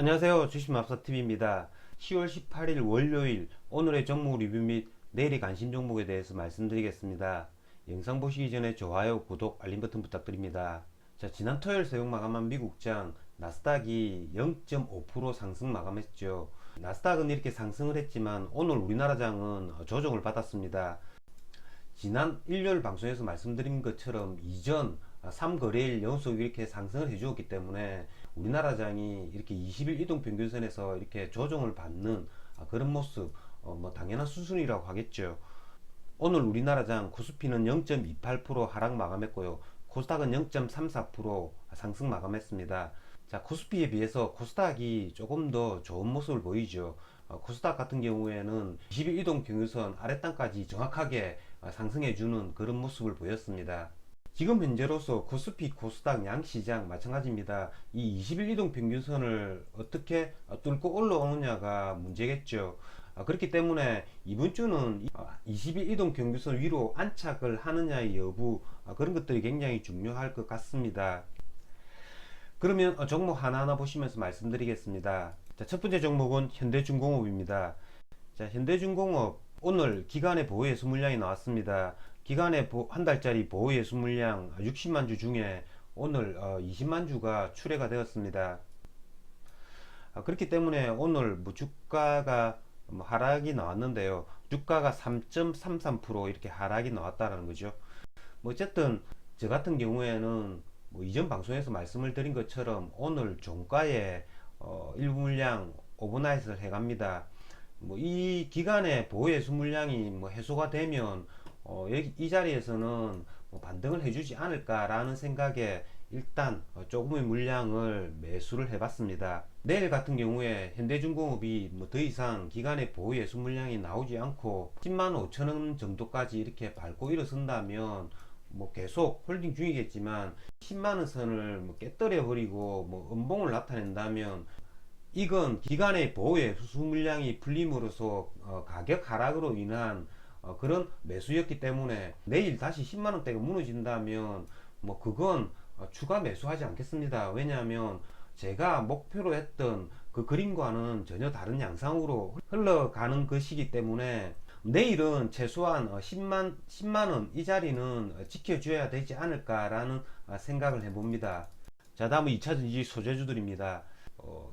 안녕하세요. 주식맘사TV입니다. 10월 18일 월요일 오늘의 종목 리뷰 및 내일의 관심 종목에 대해서 말씀드리겠습니다. 영상 보시기 전에 좋아요, 구독, 알림 버튼 부탁드립니다. 자, 지난 토요일 새벽 마감한 미국장 나스닥이 0.5% 상승 마감했죠. 나스닥은 이렇게 상승을 했지만 오늘 우리나라 장은 조정을 받았습니다. 지난 일요일 방송에서 말씀드린 것처럼 이전 3거래일 연속 이렇게 상승을 해 주었기 때문에 우리나라 장이 이렇게 20일 이동평균선에서 이렇게 조정을 받는 그런 모습, 뭐 당연한 수순이라고 하겠죠. 오늘 우리나라 장 코스피는 0.28% 하락 마감했고요. 코스닥은 0.34% 상승 마감했습니다. 자, 코스피에 비해서 코스닥이 조금 더 좋은 모습을 보이죠. 코스닥 같은 경우에는 20일 이동 평균선 아랫단까지 정확하게 상승해주는 그런 모습을 보였습니다. 지금 현재로서 코스피, 코스닥 양시장 마찬가지입니다. 이 20일 이동 평균선을 어떻게 뚫고 올라오느냐가 문제겠죠. 그렇기 때문에 이번 주는 20일 이동 평균선 위로 안착을 하느냐의 여부, 그런 것들이 굉장히 중요할 것 같습니다. 그러면 종목 하나하나 보시면서 말씀드리겠습니다. 자, 첫 번째 종목은 현대중공업입니다. 자, 현대중공업 오늘 기간의 보호 예수 물량이 나왔습니다. 기간의 한 달짜리 보호 예수 물량 60만 주 중에 오늘 20만 주가 출회가 되었습니다. 그렇기 때문에 오늘 뭐 주가가 하락이 나왔는데요. 주가가 3.33% 이렇게 하락이 나왔다라는 거죠. 뭐 어쨌든 저 같은 경우에는 뭐 이전 방송에서 말씀을 드린 것처럼 오늘 종가에 일부 물량 오버나잇을 해갑니다. 뭐 이 기간에 보호 예수 물량이 뭐 해소가 되면 이 자리에서는 뭐 반등을 해주지 않을까라는 생각에 일단 조금의 물량을 매수를 해봤습니다. 내일 같은 경우에 현대중공업이 뭐 더 이상 기간의 보호 예수 물량이 나오지 않고 10만 5천원 정도까지 이렇게 밟고 일어선다면 뭐 계속 홀딩 중이겠지만 10만원 선을 뭐 깨뜨려 버리고 뭐 음봉을 나타낸다면 이건 기간의 보호의 수수 물량이 풀림으로써 가격 하락으로 인한 그런 매수였기 때문에 내일 다시 10만원대가 무너진다면 뭐 그건 추가 매수하지 않겠습니다. 왜냐하면 제가 목표로 했던 그 그림과는 전혀 다른 양상으로 흘러가는 것이기 때문에 내일은 최소한 10만원 이 자리는 지켜줘야 되지 않을까라는 생각을 해봅니다. 자, 다음은 2차전지 소재주들입니다.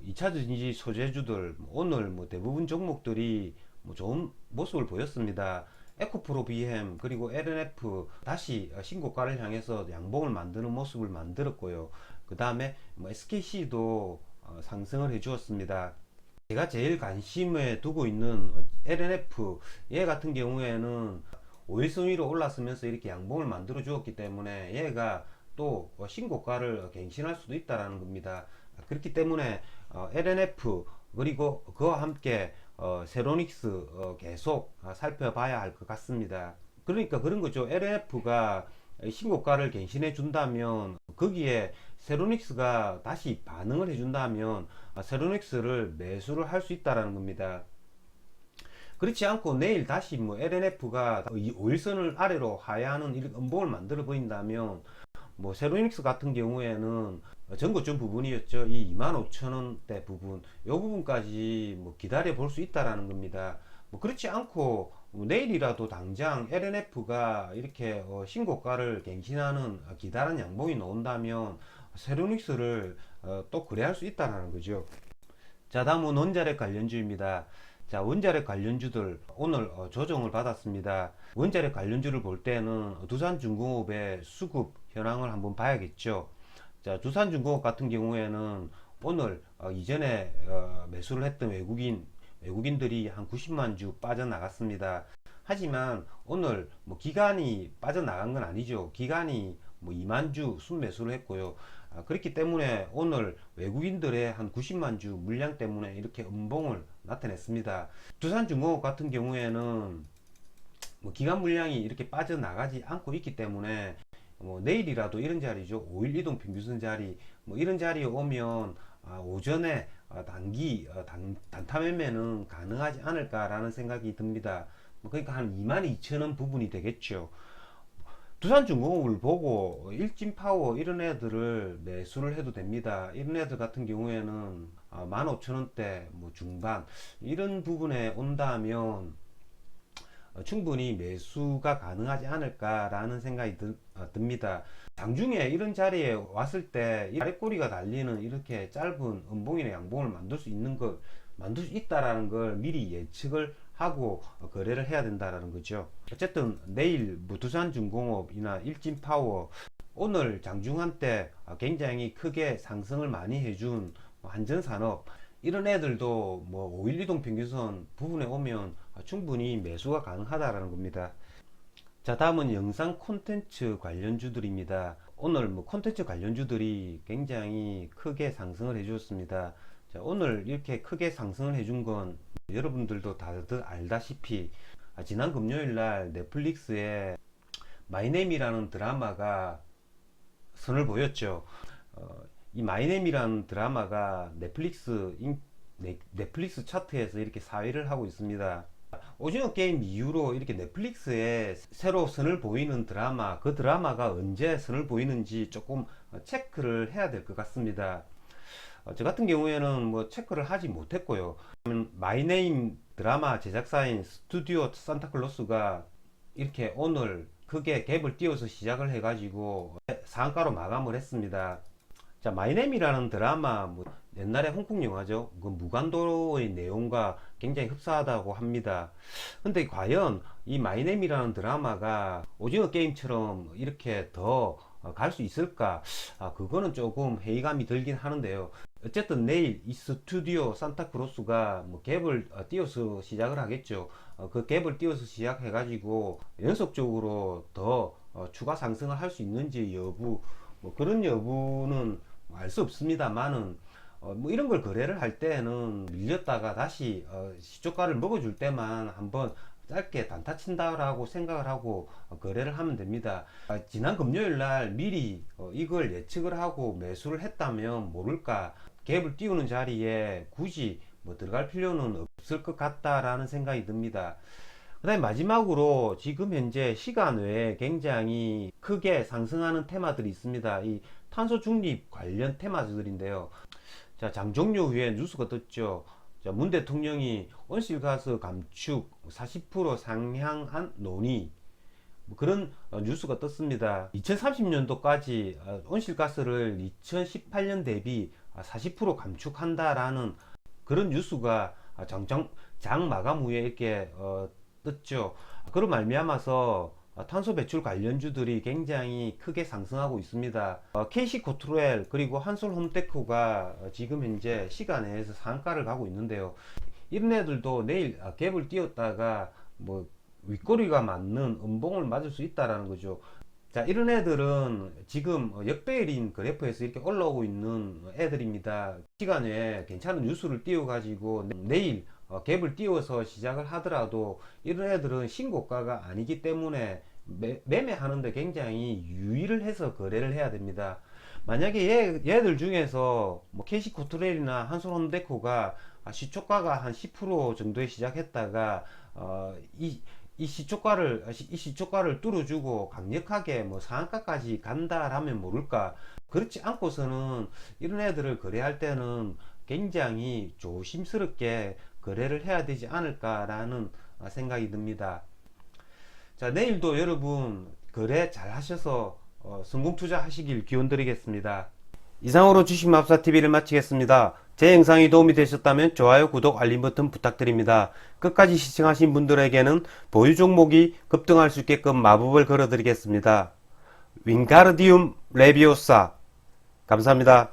2차전지 소재주들 오늘 뭐 대부분 종목들이 뭐 좋은 모습을 보였습니다. 에코프로 BM 그리고 LNF 다시 신고가를 향해서 양봉을 만드는 모습을 만들었고요. 그 다음에 뭐 SKC도 상승을 해 주었습니다. 제가 제일 관심에 두고 있는 LNF 얘 같은 경우에는 5일선 위로 올랐으면서 이렇게 양봉을 만들어 주었기 때문에 얘가 또 신고가를 갱신할 수도 있다라는 겁니다. 그렇기 때문에 LNF 그리고 그와 함께 세로닉스 계속 살펴봐야 할 것 같습니다. 그러니까 그런 거죠. LNF가 신고가를 갱신해 준다면 거기에 세로닉스가 다시 반응을 해 준다면 세로닉스를 매수를 할 수 있다라는 겁니다. 그렇지 않고 내일 다시 뭐 LNF가 5일선을 아래로 하향하는 이런 음봉을 만들어 버린다면 뭐 세로닉스 같은 경우에는 전고점 부분이었죠. 이 25,000원대 부분, 이 부분까지 뭐 기다려 볼 수 있다라는 겁니다. 뭐 그렇지 않고 뭐 내일이라도 당장 LNF가 이렇게 신고가를 갱신하는 기다란 양봉이 나온다면 세로닉스를 또 거래할 수 있다라는 거죠. 자, 다음은 원자력 관련주입니다. 자, 원자력 관련주들 오늘 조정을 받았습니다. 원자력 관련주를 볼 때는 두산중공업의 수급 현황을 한번 봐야겠죠. 자, 두산중공업 같은 경우에는 오늘 이전에 매수를 했던 외국인들이 한 90만 주 빠져나갔습니다. 하지만 오늘 뭐 기간이 빠져나간 건 아니죠. 기간이 뭐 2만 주 순매수를 했고요. 그렇기 때문에 오늘 외국인들의 한 90만 주 물량 때문에 이렇게 음봉을 나타냈습니다. 두산중공업 같은 경우에는 뭐 기간 물량이 이렇게 빠져나가지 않고 있기 때문에 뭐 내일이라도 이런 자리죠. 5일 이동 평균선 자리 뭐 이런 자리에 오면 오전에 단기 단타 매매는 가능하지 않을까라는 생각이 듭니다. 뭐 그러니까 한 22,000원 부분이 되겠죠. 두산중공업을 보고 일진파워 이런 애들을 매수를 해도 됩니다. 이런 애들 같은 경우에는 15,000원대 뭐 중반 이런 부분에 온다면 충분히 매수가 가능하지 않을까라는 생각이 듭니다. 장중에 이런 자리에 왔을 때 이 아랫꼬리가 달리는 이렇게 짧은 음봉이나 양봉을 만들 수 있다라는 걸 미리 예측을 하고 거래를 해야 된다라는 거죠. 어쨌든 내일 뭐 두산중공업이나 일진파워, 오늘 장중한 때 굉장히 크게 상승을 많이 해준 한전산업, 이런 애들도 뭐 5일 이동 평균선 부분에 오면 충분히 매수가 가능하다라는 겁니다. 자, 다음은 영상 콘텐츠 관련주들입니다. 오늘 뭐 콘텐츠 관련주들이 굉장히 크게 상승을 해주었습니다. 자, 오늘 이렇게 크게 상승을 해준 건 여러분들도 다들 알다시피 지난 금요일 날 넷플릭스에 마이네임이라는 드라마가 선을 보였죠. 이 마이네임이라는 드라마가 넷플릭스 차트에서 이렇게 4위를 하고 있습니다. 오징어 게임 이후로 이렇게 넷플릭스에 새로 선을 보이는 드라마, 그 드라마가 언제 선을 보이는지 조금 체크를 해야 될 것 같습니다. 저 같은 경우에는 뭐 체크를 하지 못했고요. 마이네임 드라마 제작사인 스튜디오 산타클로스가 이렇게 오늘 크게 갭을 띄워서 시작을 해가지고 상한가로 마감을 했습니다. 자, 마이네임이라는 드라마, 뭐 옛날에 홍콩 영화죠. 그 무간도의 내용과 굉장히 흡사하다고 합니다. 근데 과연 이 마이네임이라는 드라마가 오징어 게임처럼 이렇게 더 갈 수 있을까? 그거는 조금 회의감이 들긴 하는데요. 어쨌든 내일 이 스튜디오 산타크로스가 뭐 갭을 띄워서 시작을 하겠죠. 그 갭을 띄워서 시작해가지고 연속적으로 더 추가 상승을 할 수 있는지 여부, 뭐 그런 여부는 알 수 없습니다만은 뭐 이런 걸 거래를 할 때는 밀렸다가 다시 시초가를 먹어줄 때만 한번 짧게 단타 친다라고 생각을 하고 거래를 하면 됩니다. 지난 금요일 날 미리 이걸 예측을 하고 매수를 했다면 모를까, 갭을 띄우는 자리에 굳이 뭐 들어갈 필요는 없을 것 같다라는 생각이 듭니다. 그 다음에 마지막으로 지금 현재 시간 외에 굉장히 크게 상승하는 테마들이 있습니다. 이 탄소 중립 관련 테마들인데요. 자, 장 종료 후에 뉴스가 떴죠. 자, 문 대통령이 온실가스 감축 40% 상향안 논의, 뭐 그런 뉴스가 떴습니다. 2030년도까지 온실가스를 2018년 대비 40% 감축한다라는 그런 뉴스가 장 마감 후에 이렇게 떴죠. 그로 말미암아서 탄소 배출 관련주들이 굉장히 크게 상승하고 있습니다. KC코트로엘 그리고 한솔홈테크가 지금 현재 시간에서 상한가를 가고 있는데요. 이런 애들도 내일 갭을 띄웠다가 뭐 윗꼬리가 맞는 음봉을 맞을 수 있다라는 거죠. 자, 이런 애들은 지금 역배열인 그래프에서 이렇게 올라오고 있는 애들입니다. 시간에 괜찮은 뉴스를 띄워 가지고 내일 갭을 띄워서 시작을 하더라도 이런 애들은 신고가가 아니기 때문에 매매하는데 굉장히 유의를 해서 거래를 해야 됩니다. 만약에 얘들 중에서 뭐 KC코트레일이나 한솔홈데코가 시초가가 한 10% 정도에 시작했다가 이 시초가를 뚫어주고 강력하게 뭐 상한가까지 간다라면 모를까. 그렇지 않고서는 이런 애들을 거래할 때는 굉장히 조심스럽게 거래를 해야 되지 않을까라는 생각이 듭니다. 자, 내일도 여러분 거래 잘 하셔서 성공 투자하시길 기원드리겠습니다. 이상으로 주식마법사TV를 마치겠습니다. 제 영상이 도움이 되셨다면 좋아요, 구독, 알림 버튼 부탁드립니다. 끝까지 시청하신 분들에게는 보유 종목이 급등할 수 있게끔 마법을 걸어드리겠습니다. 윙가르디움 레비오사. 감사합니다.